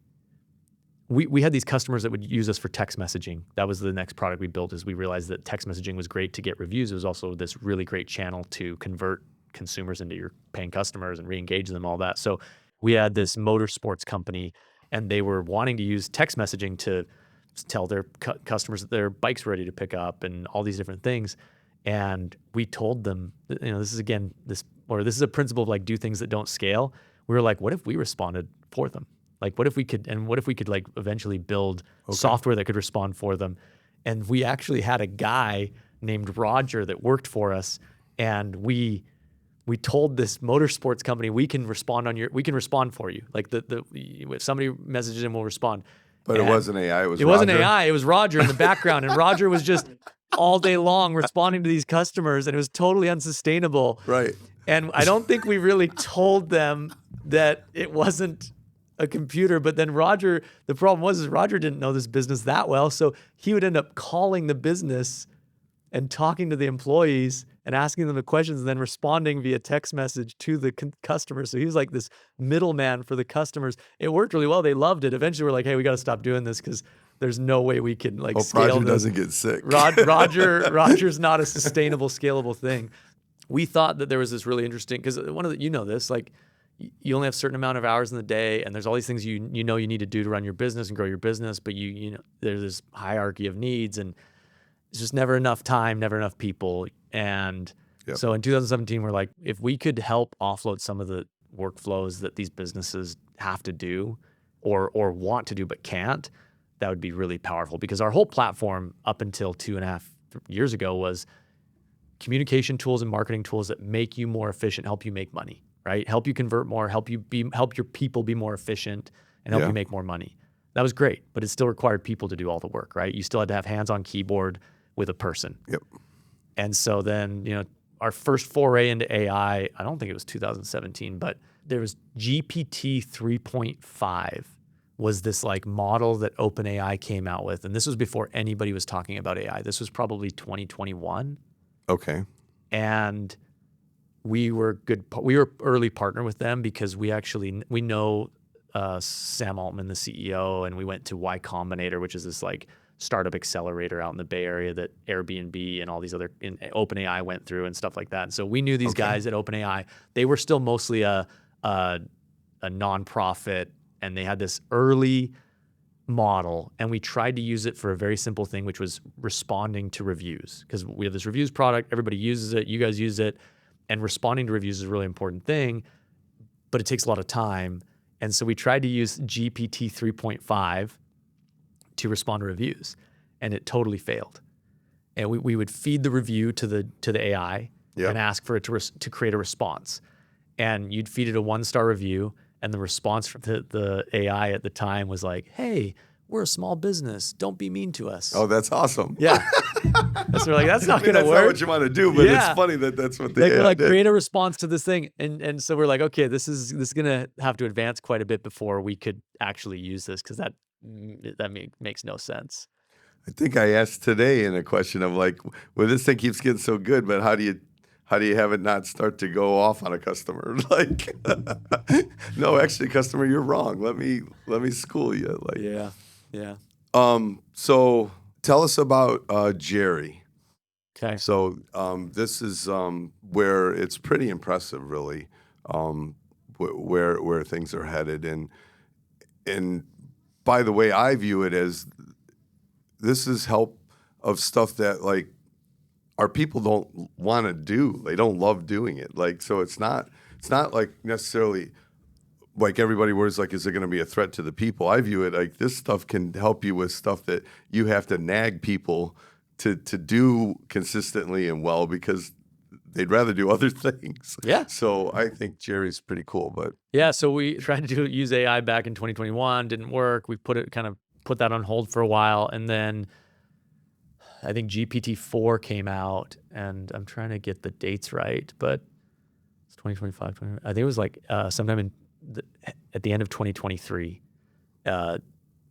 A: we had these customers that would use us for text messaging. That was the next product we built, is we realized that text messaging was great to get reviews. It was also this really great channel to convert consumers into your paying customers and re-engage them, all that. So we had this motorsports company, and they were wanting to use text messaging to tell their customers that their bike's ready to pick up and all these different things. And we told them, this is a principle of like, do things that don't scale. We were like, what if we responded for them? Like, what if we could like eventually build software that could respond for them? And we actually had a guy named Roger that worked for us, and we told this motorsports company, we can respond for you. Like if somebody messages him, we'll respond.
B: But it wasn't AI.
A: It wasn't AI. It was Roger in the background, and Roger was just all day long responding to these customers, and it was totally unsustainable.
B: Right.
A: And I don't think we really told them that it wasn't a computer. But then Roger, the problem was Roger didn't know this business that well, so he would end up calling the business and talking to the employees and asking them the questions and then responding via text message to the customers. So he was like this middleman for the customers. It worked really well. They loved it. Eventually we're like, hey, we got to stop doing this because there's no way we can like scale
B: Roger
A: this.
B: Doesn't get sick.
A: Roger's not a sustainable, scalable thing. We thought that there was this really interesting, because this, like you only have a certain amount of hours in the day, and there's all these things you need to do to run your business and grow your business, but there's this hierarchy of needs, and it's just never enough time, never enough people. And so in 2017, we're like, if we could help offload some of the workflows that these businesses have to do or want to do but can't, that would be really powerful, because our whole platform up until 2.5 years ago was communication tools and marketing tools that make you more efficient, help you make money, right? Help you convert more, help your people be more efficient, and help you make more money. That was great, but it still required people to do all the work, right? You still had to have hands on keyboard with a person.
B: Yep.
A: And so then, our first foray into AI, I don't think it was 2017, but there was GPT 3.5 was this like model that OpenAI came out with. And this was before anybody was talking about AI. This was probably 2021.
B: Okay.
A: And we were early partner with them because we know Sam Altman, the CEO, and we went to Y Combinator, which is this like startup accelerator out in the Bay Area that Airbnb and all these other OpenAI went through and stuff like that. And so we knew these guys at OpenAI. They were still mostly a nonprofit, and they had this early model, and we tried to use it for a very simple thing, which was responding to reviews, because we have this reviews product. Everybody uses it. You guys use it, and responding to reviews is a really important thing, but it takes a lot of time. And so we tried to use GPT 3.5 to respond to reviews, and it totally failed. And we would feed the review to the AI and ask for it to create a response. And you'd feed it a 1-star review, and the response from the AI at the time was like, "Hey, we're a small business. Don't be mean to us."
B: Oh, that's awesome.
A: Yeah. So we're like, that's not going to
B: That's
A: work.
B: not what you want to do, but it's funny that's what
A: They
B: AI
A: like
B: did.
A: create a response to this thing, and so we're like, okay, this is going to have to advance quite a bit before we could actually use this, because that makes no sense.
B: I think I asked today in a question of like, well, this thing keeps getting so good, but how do you have it not start to go off on a customer? Like, no, actually, customer, you're wrong. Let me school you. Like,
A: Yeah.
B: So tell us about Jerry.
A: Okay.
B: So this is where it's pretty impressive, really, where things are headed. And by the way, I view it as this is help of stuff that like our people don't want to do. They don't love doing it. Like, so it's not like necessarily like everybody worries like, is it going to be a threat to the people? I view it like this stuff can help you with stuff that you have to nag people to do consistently and well, because they'd rather do other things.
A: Yeah.
B: So I think Jerry's pretty cool, but
A: Yeah. So we tried to use AI back in 2021, didn't work. We put that on hold for a while, and then I think GPT-4 came out, and I'm trying to get the dates right, but it's 2025. I think it was like sometime at the end of 2023.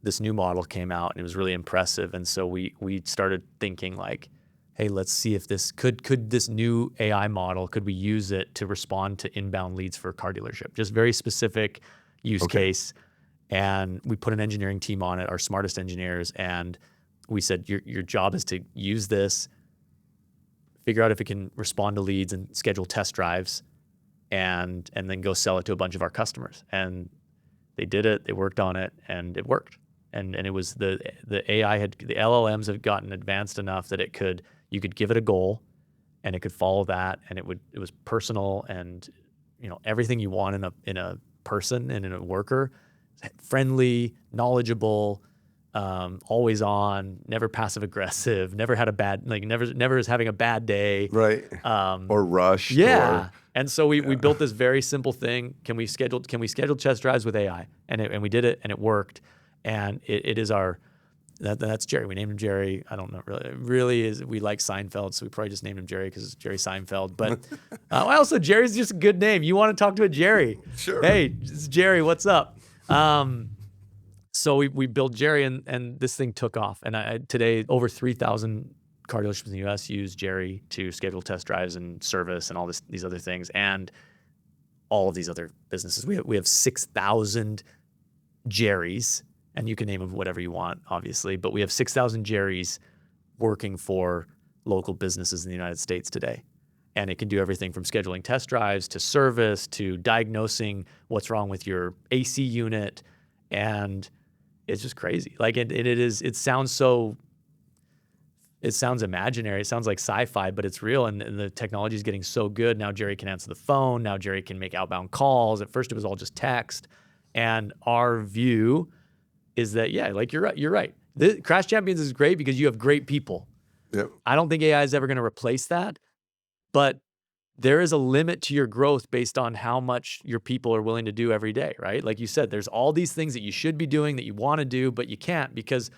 A: This new model came out, and it was really impressive. And so we started thinking like, hey, let's see if this could this new AI model, could we use it to respond to inbound leads for a car dealership? Just very specific use case. And we put an engineering team on it, our smartest engineers, and we said, your job is to use this, figure out if it can respond to leads and schedule test drives, and then go sell it to a bunch of our customers. And they did it, they worked on it, and it worked. And it was the AI the LLMs have gotten advanced enough that you could give it a goal, and it could follow that, and it was personal, and everything you want in a person and in a worker, friendly, knowledgeable, always on, never passive aggressive, never had a bad, like never is having a bad day,
B: right, or rushed.
A: Yeah. And so we built this very simple thing. Can we schedule test drives with AI? And we did it, and it worked. And it is that's Jerry. We named him Jerry. I don't know, really is, we like Seinfeld, so we probably just named him Jerry because it's Jerry Seinfeld. But also Jerry's just a good name. You want to talk to a Jerry?
B: Sure.
A: Hey, it's Jerry. What's up? So we built Jerry, and this thing took off. And today, over 3,000 car dealerships in the U.S. use Jerry to schedule test drives and service and all these other things, and all of these other businesses. We have 6,000 Jerrys, and you can name them whatever you want, obviously, but we have 6,000 Jerrys working for local businesses in the United States today. And it can do everything from scheduling test drives to service to diagnosing what's wrong with your AC unit. And it's just crazy. Like it sounds imaginary. It sounds like sci-fi, but it's real. And the technology is getting so good. Now Jerry can answer the phone. Now Jerry can make outbound calls. At first it was all just text. And our view is that, yeah, like you're right. Crash Champions is great because you have great people.
B: Yep.
A: I don't think AI is ever going to replace that, but there is a limit to your growth based on how much your people are willing to do every day, right? Like you said, there's all these things that you should be doing that you want to do, but you can't because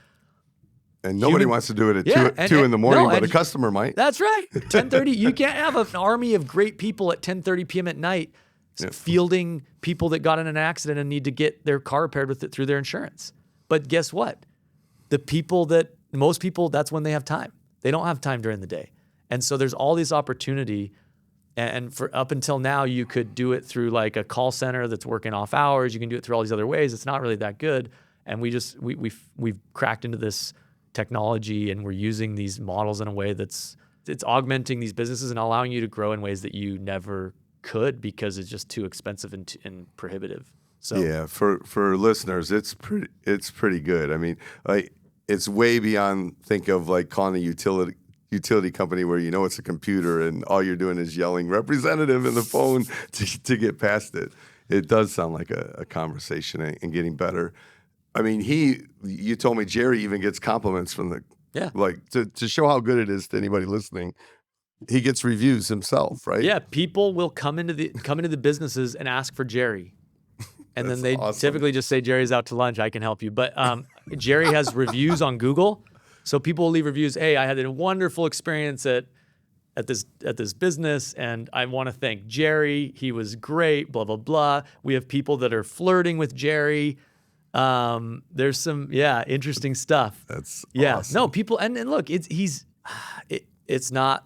B: And nobody wants to do it at 2 in the morning, but a customer might.
A: That's right. 10:30. You can't have an army of great people at 10:30 p.m. at night fielding people that got in an accident and need to get their car repaired with it through their insurance. But guess what? Most people, that's when they have time. They don't have time during the day. And so there's all this opportunity. And for up until now, you could do it through like a call center that's working off hours. You can do it through all these other ways. It's not really that good. And we've cracked into this technology, and we're using these models in a way it's augmenting these businesses and allowing you to grow in ways that you never could because it's just too expensive and prohibitive. So
B: yeah, for listeners, it's pretty good. I mean, like it's way beyond think of like calling a utility company where you know it's a computer and all you're doing is yelling representative in the phone to get past it. It does sound like a conversation and getting better. I mean, you told me Jerry even gets compliments from like to show how good it is to anybody listening. He gets reviews himself, right?
A: Yeah, people will come into the businesses and ask for Jerry. And then they typically just say, Jerry's out to lunch, I can help you. But Jerry has reviews on Google. So people will leave reviews. Hey, I had a wonderful experience at this business, and I want to thank Jerry. He was great, blah, blah, blah. We have people that are flirting with Jerry. There's some, interesting stuff.
B: That's
A: awesome. No, people, and look, it's not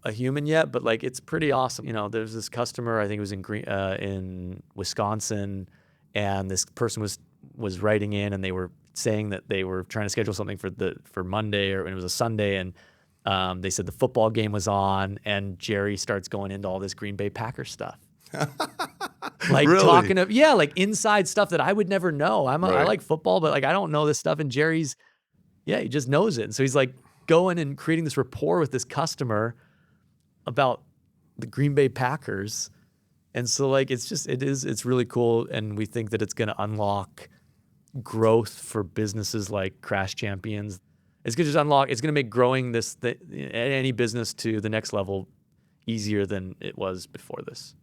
A: a human yet, but like it's pretty awesome. You know, there's this customer, I think it was in Wisconsin, and this person was writing in, and they were saying that they were trying to schedule something for Monday, or it was a Sunday, and they said the football game was on, and Jerry starts going into all this Green Bay Packers stuff. Like
B: really?
A: Talking of like inside stuff that I would never know. I like football, but like I don't know this stuff, and Jerry's he just knows it. And so he's like going and creating this rapport with this customer about the Green Bay Packers. And so like it's really cool, and we think that it's going to unlock growth for businesses like Crash Champions. It's going to make growing any business to the next level easier than it was before this.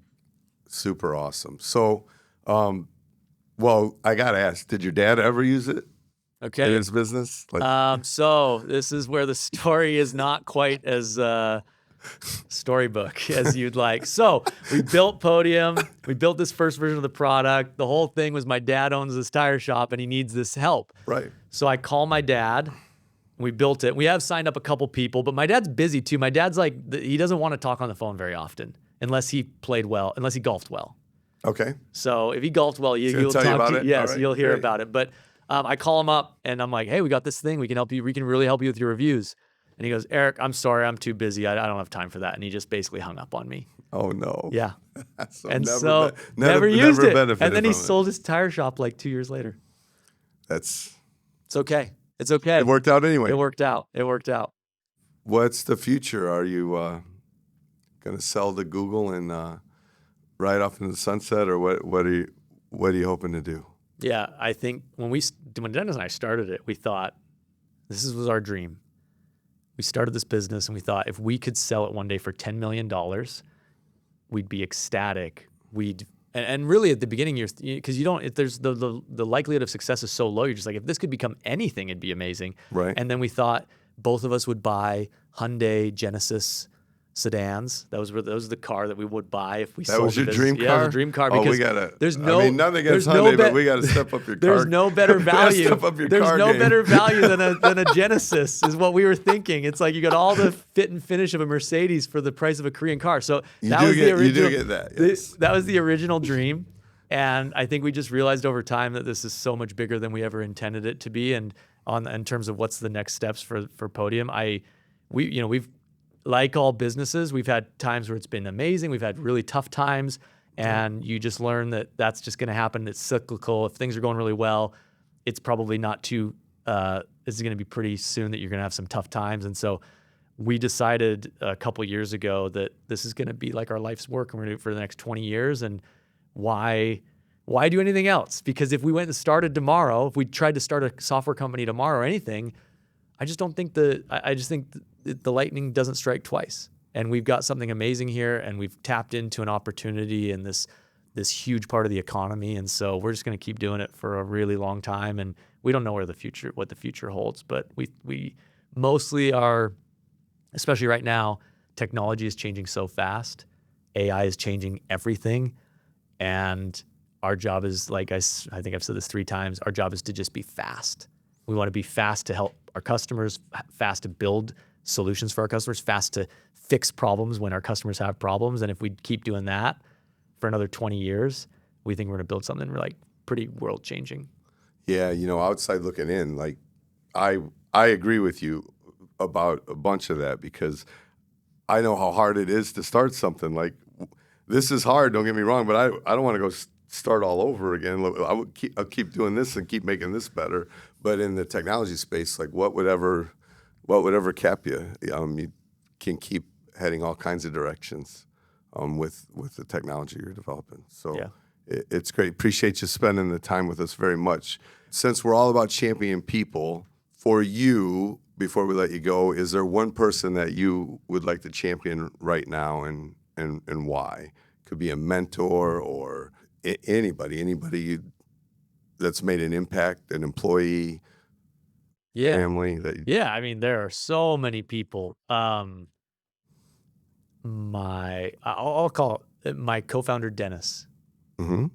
B: Super awesome. So, well, I got to ask, did your dad ever use it in his business?
A: So this is where the story is not quite as storybook as you'd like. So we built Podium. We built this first version of the product. The whole thing was my dad owns this tire shop, and he needs this help.
B: Right.
A: So I call my dad. We built it. We have signed up a couple people, but my dad's busy too. My dad's like, he doesn't want to talk on the phone very often unless he golfed well.
B: Okay.
A: So if he golfed well, you'll
B: tell
A: talk
B: you about
A: to
B: it?
A: Yes,
B: right,
A: you'll hear
B: great.
A: about it. But I call him up, and I'm like, hey, we got this thing. We can help you. We can really help you with your reviews. And he goes, Eric, I'm sorry, I'm too busy. I don't have time for that. And he just basically hung up on me.
B: Oh no.
A: Yeah.
B: So
A: never used it.
B: benefited
A: And then he
B: from it.
A: sold his tire shop like 2 years later.
B: It's
A: okay. It's okay.
B: It worked out anyway.
A: It worked out.
B: What's the future? Are you going to sell to Google and ride off into the sunset, or what are you hoping to do?
A: Yeah, I think when Dennis and I started it, we thought this was our dream. We started this business, and we thought if we could sell it one day for $10 million, we'd be ecstatic. And really at the beginning, because you don't, there's the likelihood of success is so low. You're just like, if this could become anything, it'd be amazing.
B: Right.
A: And then we thought both of us would buy Hyundai Genesis sedans. That was the car that we would buy if we sold.
B: That was your dream car?
A: Yeah, it was a dream car.
B: Oh,
A: because
B: nothing against Hyundai, but we gotta step up your car.
A: There's no better value.
B: Step up your
A: There's
B: car
A: no
B: game.
A: better value than a Genesis is what we were thinking. It's like you got all the fit and finish of a Mercedes for the price of a Korean car. So
B: You do get that. Yes.
A: that was the original dream. And I think we just realized over time that this is so much bigger than we ever intended it to be. And in terms of what's the next steps for Podium, we've like all businesses, we've had times where it's been amazing. We've had really tough times, and you just learn that that's just going to happen. It's cyclical. If things are going really well, it's probably not too. It's going to be pretty soon that you're going to have some tough times. And so we decided a couple years ago that this is going to be like our life's work, and we're going to do it for the next 20 years. And why Why do anything else? Because if we went and started tomorrow, if we tried to start a software company tomorrow or anything, I just think the lightning doesn't strike twice. And we've got something amazing here, and we've tapped into an opportunity in this huge part of the economy. And so we're just going to keep doing it for a really long time. And we don't know what the future holds, but we mostly are, especially right now, technology is changing so fast. AI is changing everything. And our job is, like I think I've said this 3 times, our job is to just be fast. We want to be fast to help our customers, fast to build solutions for our customers, fast to fix problems when our customers have problems. And if we keep doing that for another 20 years, we think we're going to build something like pretty world changing.
B: Yeah, outside looking in, like I agree with you about a bunch of that, because I know how hard it is to start something. Like, this is hard, don't get me wrong, but I don't want to go start all over again. I'll keep doing this and keep making this better. But in the technology space, like what would ever cap you? You can keep heading all kinds of directions with the technology you're developing. So
A: yeah.
B: It's great. Appreciate you spending the time with us very much. Since we're all about championing people, for you, before we let you go, is there one person that you would like to champion right now, and why? Could be a mentor or anybody that's made an impact, an employee, family.
A: Yeah, I mean, there are so many people. I'll call it my co-founder, Dennis.
B: Mm-hmm.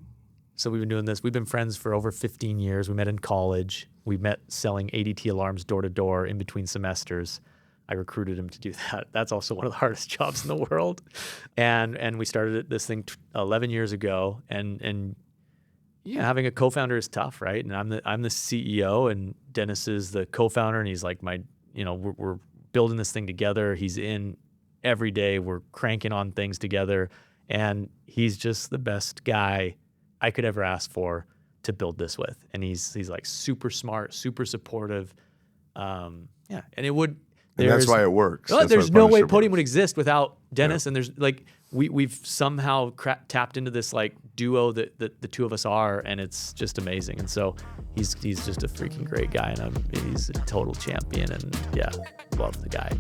A: So we've been doing this. We've been friends for over 15 years. We met in college. We met selling ADT alarms door to door in between semesters. I recruited him to do that. That's also one of the hardest jobs in the world. And we started this thing 11 years ago. And yeah, having a co-founder is tough, right? And I'm the CEO, and Dennis is the co-founder, and he's like we're building this thing together. He's in every day. We're cranking on things together, and he's just the best guy I could ever ask for to build this with. And he's like super smart, super supportive. And it would.
B: And that's why it works.
A: There's no way Podium would exist without Dennis. Yeah. And there's like we've somehow tapped into this like duo that the two of us are, and it's just amazing. And so he's just a freaking great guy, and he's a total champion. And yeah, love the guy.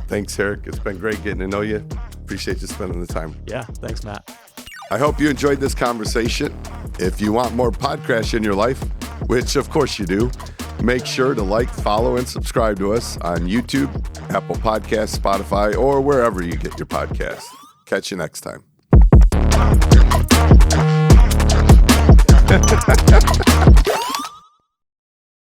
B: Thanks, Eric. It's been great getting to know you. Appreciate you spending the time.
A: Yeah, thanks, Matt.
B: I hope you enjoyed this conversation. If you want more PodCrash in your life, which of course you do, make sure to like, follow, and subscribe to us on YouTube, Apple Podcasts, Spotify, or wherever you get your podcasts. Catch you next time.